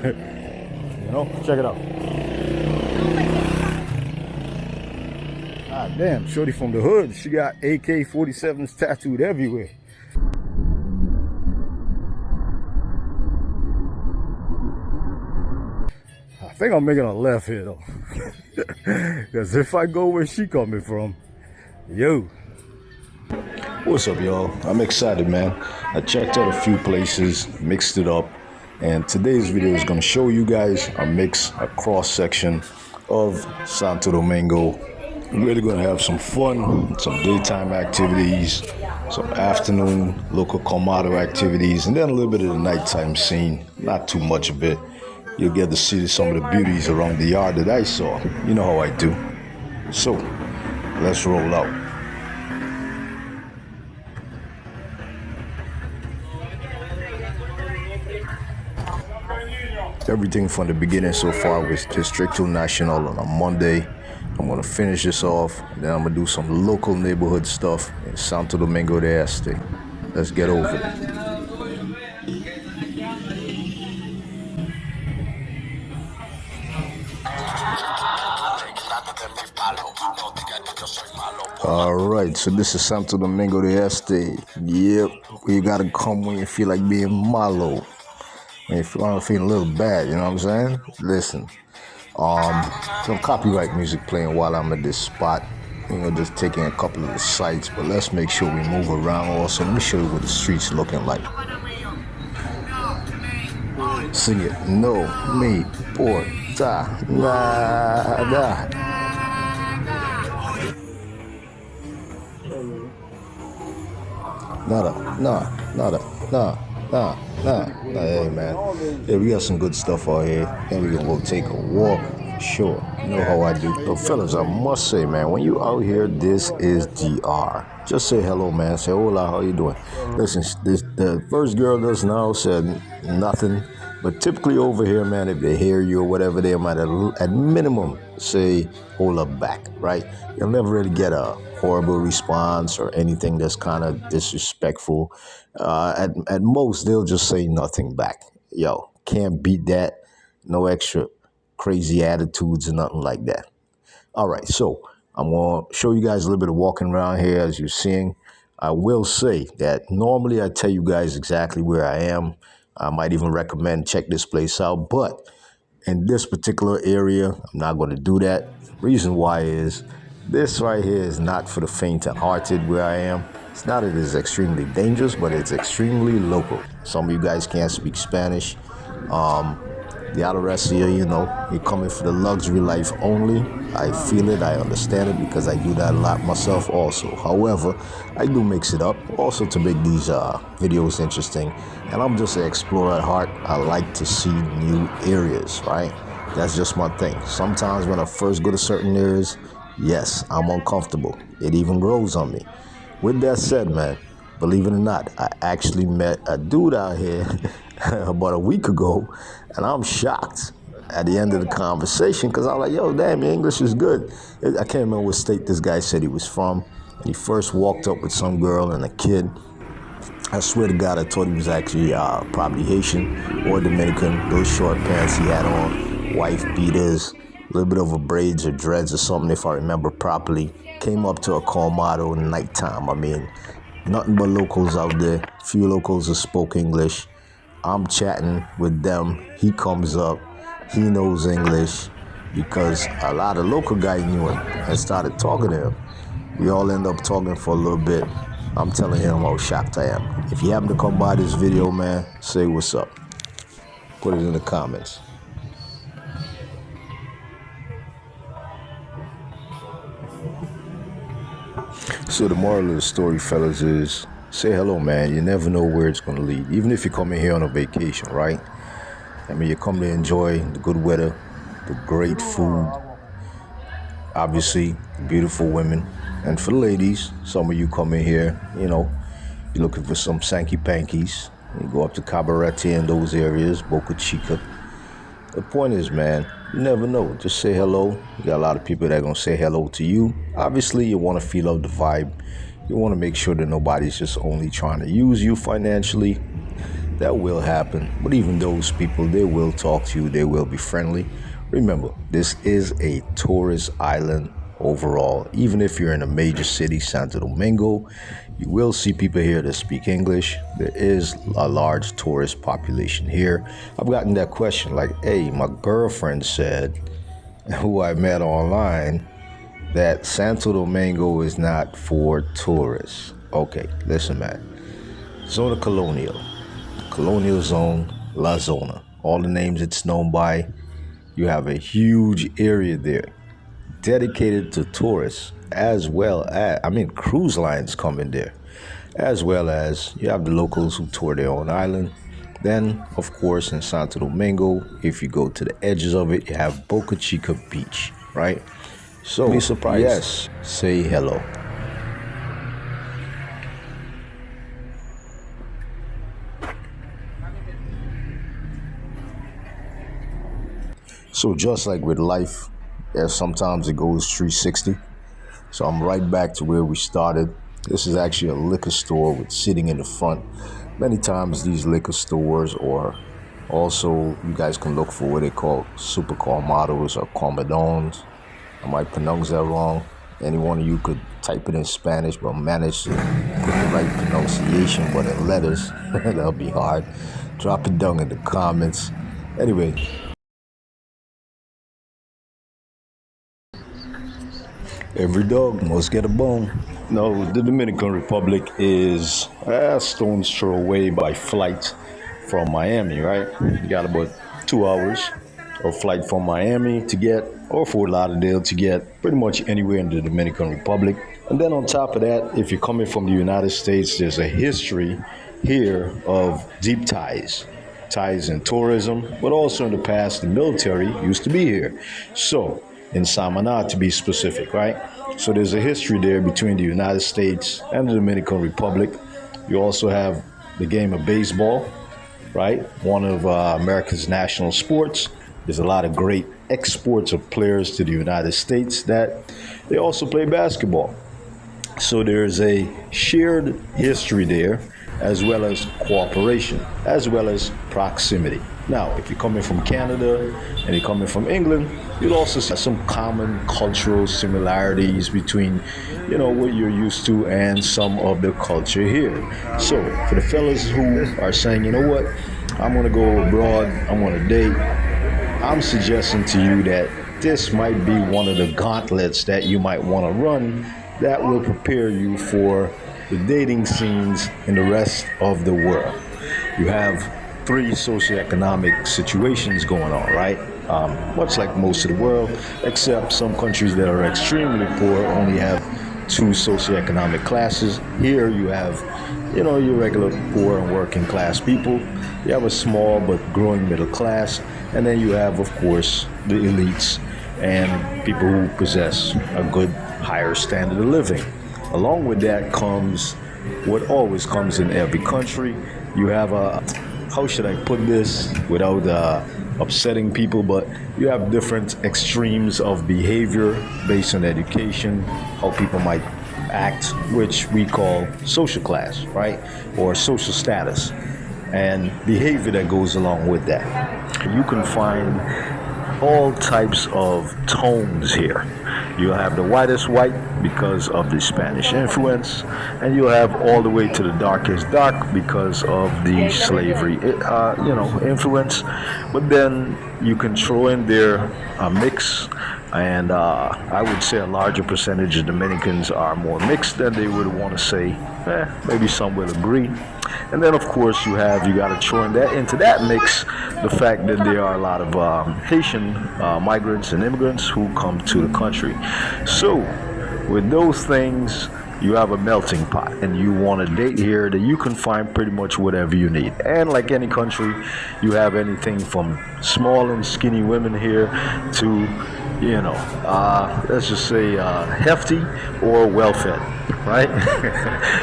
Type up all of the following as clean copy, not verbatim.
You know, check it out. Ah, damn, shorty from the hood. She got AK-47s tattooed everywhere. I think I'm making a left here though. Because if I go where she coming from, yo. What's up, y'all? I'm excited, man. I checked out a few places, mixed it up, and today's video is going to show you guys a cross section of Santo Domingo. We're really going to have some fun, some daytime activities, some afternoon local colmado activities, and then a little bit of the nighttime scene. Not too much of it. You'll get to see some of the beauties around the yard that I saw. You know how I do. So, let's roll out. Everything from the beginning so far was Distrito Nacional on a Monday. I'm going to finish this off, then I'm going to do some local neighborhood stuff in Santo Domingo The Capital. Let's get over it. Alright, so this is Santo Domingo The Capital. Yep, you got to come when you feel like being malo. When you feel feeling a little bad, you know what I'm saying? Listen, some copyright music playing while I'm at this spot. You know, just taking a couple of the sites, but let's make sure we move around also. Let me show you what the street's looking like. Sing it. No me importa nada. Nada. Hey, man. Yeah, we got some good stuff out here. Then we gonna go take a walk. Sure. You know how I do. But fellas, I must say, man, when you out here, this is DR. Just say hello, man. Say hola, how you doing? Listen, the first girl just now said nothing. But typically over here, man, if they hear you or whatever, they might at minimum say hola back, right? You'll never really get a horrible response or anything that's kind of disrespectful. At most, they'll just say nothing back. Yo, can't beat that. No extra crazy attitudes or nothing like that. All right, so I'm going to show you guys a little bit of walking around here as you're seeing. I will say that normally I tell you guys exactly where I am. I might even recommend check this place out, but in this particular area, I'm not going to do that. Reason why is this right here is not for the faint-hearted where I am. It's not that it's extremely dangerous, but it's extremely local. Some of you guys can't speak Spanish. The other rest here, you know, you're coming for the luxury life only. I feel it, I understand it, because I do that a lot myself also. However, I do mix it up also to make these videos interesting. And I'm just an explorer at heart. I like to see new areas, right? That's just my thing. Sometimes when I first go to certain areas, yes, I'm uncomfortable. It even grows on me. With that said, man, believe it or not, I actually met a dude out here about a week ago, and I'm shocked at the end of the conversation because I was like, yo, damn, your English is good. I can't remember what state this guy said he was from. And he first walked up with some girl and a kid. I swear to God, I thought he was actually probably Haitian or Dominican. Those short pants he had on, wife beaters, a little bit over braids or dreads or something, if I remember properly. Came up to a colmado nighttime. I mean, nothing but locals out there. Few locals that spoke English. I'm chatting with them. He comes up. He knows English because a lot of local guys knew him and started talking to him. We all end up talking for a little bit. I'm telling him how shocked I am. If you happen to come by this video, man, say what's up. Put it in the comments. So the moral of the story, fellas, is say hello, man. You never know where it's going to lead. Even if you're coming here on a vacation, right? I mean, you come to enjoy the good weather, the great food, obviously, beautiful women. And for the ladies, some of you come in here, you know, you're looking for some sanky-pankies. You go up to Cabarete in those areas, Boca Chica. The point is, man, you never know. Just say hello. You got a lot of people that are going to say hello to you. Obviously, you want to feel out the vibe. You want to make sure that nobody's just only trying to use you financially. That will happen. But even those people, they will talk to you, they will be friendly. Remember, this is a tourist island overall. Even if you're in a major city, Santo Domingo, you will see people here that speak English. There is a large tourist population here. I've gotten that question like, hey, my girlfriend said, who I met online, that Santo Domingo is not for tourists. Okay, listen, man. Zona Colonial Zone, La Zona. All the names it's known by. You have a huge area there dedicated to tourists, as well as, cruise lines come in there, as well as you have the locals who tour their own island. Then, of course, in Santo Domingo, if you go to the edges of it, you have Boca Chica Beach, right? So, be surprised. Yes, say hello. So just like with life, sometimes it goes 360. So I'm right back to where we started. This is actually a liquor store with seating in the front. Many times these liquor stores, or also you guys can look for what they call super colmados or comadons. I might pronounce that wrong. Any one of you could type it in Spanish, but manage to put the right pronunciation, but in letters. That'll be hard. Drop it down in the comments. Anyway. Every dog must get a bone. No, the Dominican Republic is a stone's throw away by flight from Miami, right? You got about 2 hours of flight from Miami to get, or Fort Lauderdale to get, pretty much anywhere in the Dominican Republic. And then on top of that, if you're coming from the United States, there's a history here of deep ties in tourism, but also in the past, the military used to be here. So, in Samaná, to be specific, right? So there's a history there between the United States and the Dominican Republic. You also have the game of baseball, right? One of America's national sports. There's a lot of great exports of players to the United States that they also play basketball. So there's a shared history there, as well as cooperation, as well as proximity. Now, if you're coming from Canada and you're coming from England, you'll also see some common cultural similarities between, what you're used to and some of the culture here. So, for the fellas who are saying, you know what, I'm gonna go abroad, I'm gonna date, I'm suggesting to you that this might be one of the gauntlets that you might wanna run that will prepare you for the dating scenes in the rest of the world. You have 3 socioeconomic situations going on, right? Much like most of the world, except some countries that are extremely poor only have 2 socioeconomic classes. Here you have, your regular poor and working class people. You have a small but growing middle class. And then you have, of course, the elites and people who possess a good higher standard of living. Along with that comes what always comes in every country. You have how should I put this without upsetting people, but you have different extremes of behavior based on education, how people might act, which we call social class, right? Or social status, and behavior that goes along with that. You can find all types of tones here. You'll have the whitest white because of the Spanish influence, and you'll have all the way to the darkest dark because of the slavery, influence. But then you can throw in there a mix, and I would say a larger percentage of Dominicans are more mixed than they would want to say. Maybe some will agree. And then, of course, you got to throw into that mix the fact that there are a lot of Haitian migrants and immigrants who come to the country. So, with those things, you have a melting pot, and you want to date here that you can find pretty much whatever you need. And like any country, you have anything from small and skinny women here to, let's just say hefty or well-fed, right?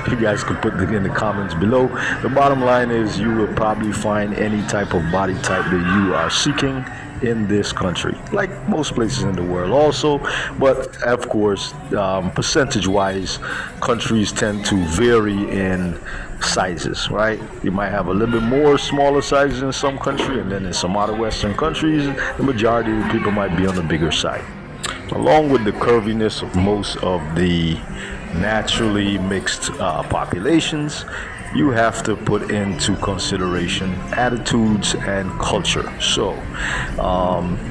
You guys can put it in the comments below. The bottom line is you will probably find any type of body type that you are seeking in this country, like most places in the world also. But of course, percentage-wise, countries tend to vary in sizes, right? You might have a little bit more smaller sizes in some country, and then in some other Western countries, the majority of the people might be on the bigger side. Along with the curviness of most of the naturally mixed populations, you have to put into consideration attitudes and culture. So,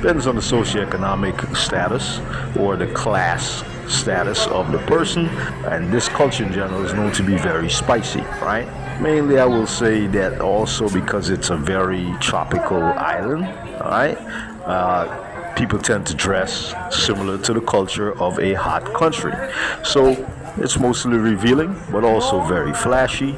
depends on the socioeconomic status or the class status of the person, and this culture in general is known to be very spicy, right? Mainly, I will say that also because it's a very tropical island, all right? People tend to dress similar to the culture of a hot country. So it's mostly revealing, but also very flashy.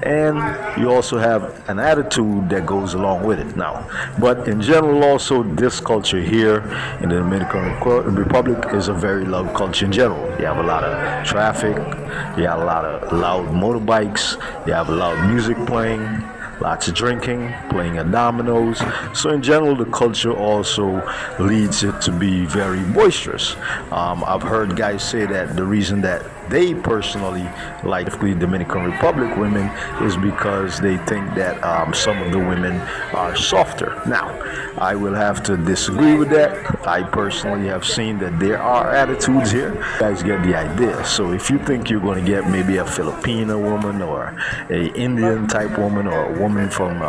And you also have an attitude that goes along with it now. But in general, also, this culture here in the Dominican Republic is a very loud culture in general. You have a lot of traffic, you have a lot of loud motorbikes, you have loud music playing, lots of drinking, playing at dominoes. So in general, the culture also leads it to be very boisterous. I've heard guys say that the reason that they personally like the Dominican Republic women is because they think that some of the women are softer. Now, I will have to disagree with that. I personally have seen that there are attitudes here. You guys get the idea. So if you think you're going to get maybe a Filipino woman or a Indian type woman or a woman from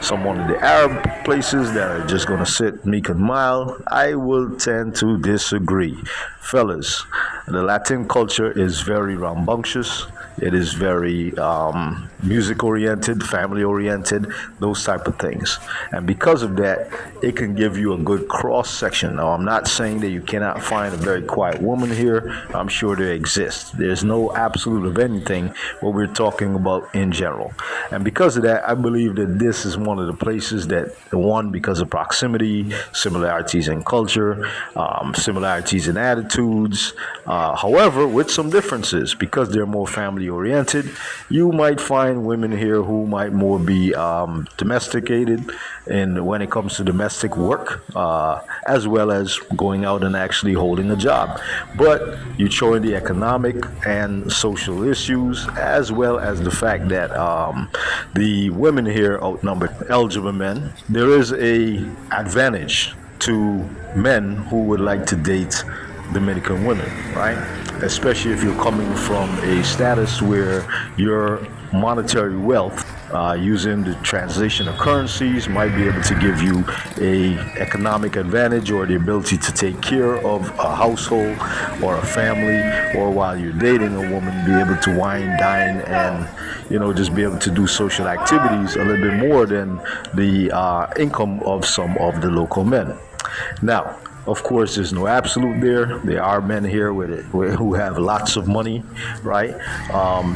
some one of the Arab places that are just going to sit meek and mild, I will tend to disagree. Fellas, the Latin culture is very rambunctious. It is very music-oriented, family-oriented, those type of things. And because of that, it can give you a good cross-section. Now, I'm not saying that you cannot find a very quiet woman here. I'm sure they exist. There's no absolute of anything what we're talking about in general. And because of that, I believe that this is one of the places that, one, because of proximity, similarities in culture, similarities in attitudes, however, with some differences, because they're more family-oriented, you might find women here who might more be domesticated and when it comes to domestic work, as well as going out and actually holding a job. But you throw in the economic and social issues, as well as the fact that the women here outnumber eligible men. There is a advantage to men who would like to date Dominican women, right? Especially if you're coming from a status where your monetary wealth, using the translation of currencies, might be able to give you a economic advantage or the ability to take care of a household or a family, or while you're dating a woman, be able to wine, dine, and just be able to do social activities a little bit more than the income of some of the local men. Now, of course, there's no absolute there. There are men here who have lots of money, right?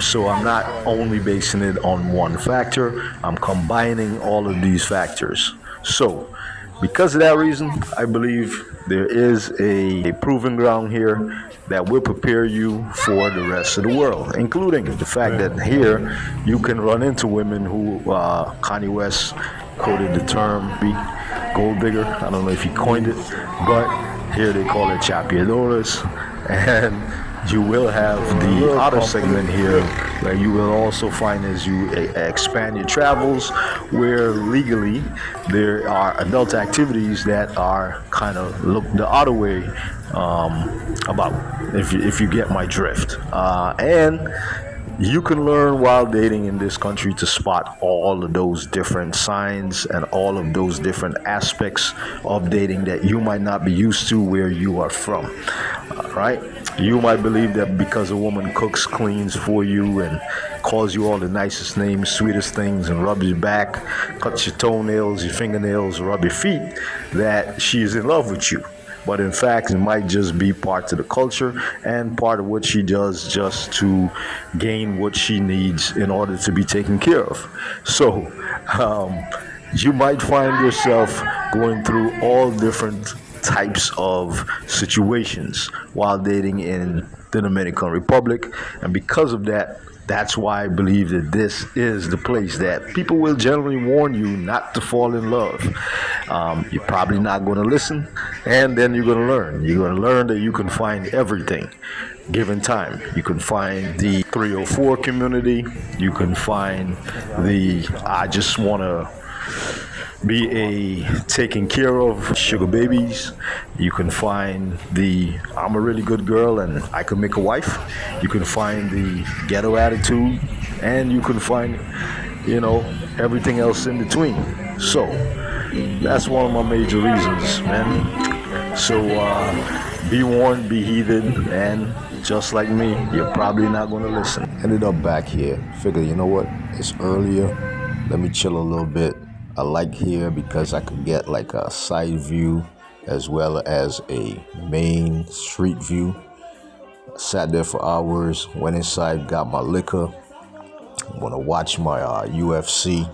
So I'm not only basing it on one factor. I'm combining all of these factors. So because of that reason, I believe there is a proving ground here that will prepare you for the rest of the world, including the fact that here you can run into women who Kanye West quoted the term gold digger. I don't know if he coined it, but here they call it chapeadoras. And you will have the other segment here where you will also find, as you expand your travels, where legally there are adult activities that are kind of look the other way about, if you get my drift. And you can learn while dating in this country to spot all of those different signs and all of those different aspects of dating that you might not be used to where you are from, right? You might believe that because a woman cooks, cleans for you, and calls you all the nicest names, sweetest things, and rubs your back, cuts your toenails, your fingernails, rub your feet, that she is in love with you. But in fact, it might just be part of the culture and part of what she does just to gain what she needs in order to be taken care of. So you might find yourself going through all different types of situations while dating in the Dominican Republic. And because of that, That's why I believe that this is the place that people will generally warn you not to fall in love. You're probably not going to listen, and then you're going to learn. You're going to learn that you can find everything given time. You can find the 304 community. You can find the I just want to be a taken care of sugar babies. You can find the I'm a really good girl and I can make a wife. You can find the ghetto attitude, and you can find, everything else in between. So that's one of my major reasons, man. So be warned, be heeded, and just like me, you're probably not going to listen. Ended up back here. Figured, you know what? It's earlier. Let me chill a little bit. I like here because I could get like a side view as well as a main street view. Sat there for hours, went inside, got my liquor. I'm going to watch my UFC.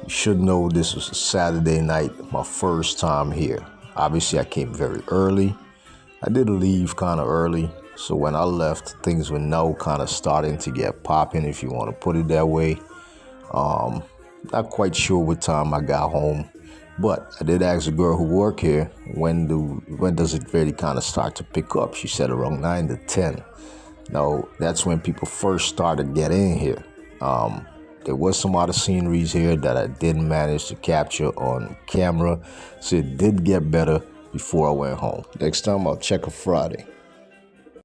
You should know this was a Saturday night, my first time here. Obviously, I came very early. I did leave kind of early. So when I left, things were now kind of starting to get popping, if you want to put it that way. Not quite sure what time I got home, but I did ask the girl who worked here, when does it really kind of start to pick up? She said around 9 to 10. Now, that's when people first started getting in here. There was some other sceneries here that I didn't manage to capture on camera, so it did get better before I went home. Next time I'll check a Friday.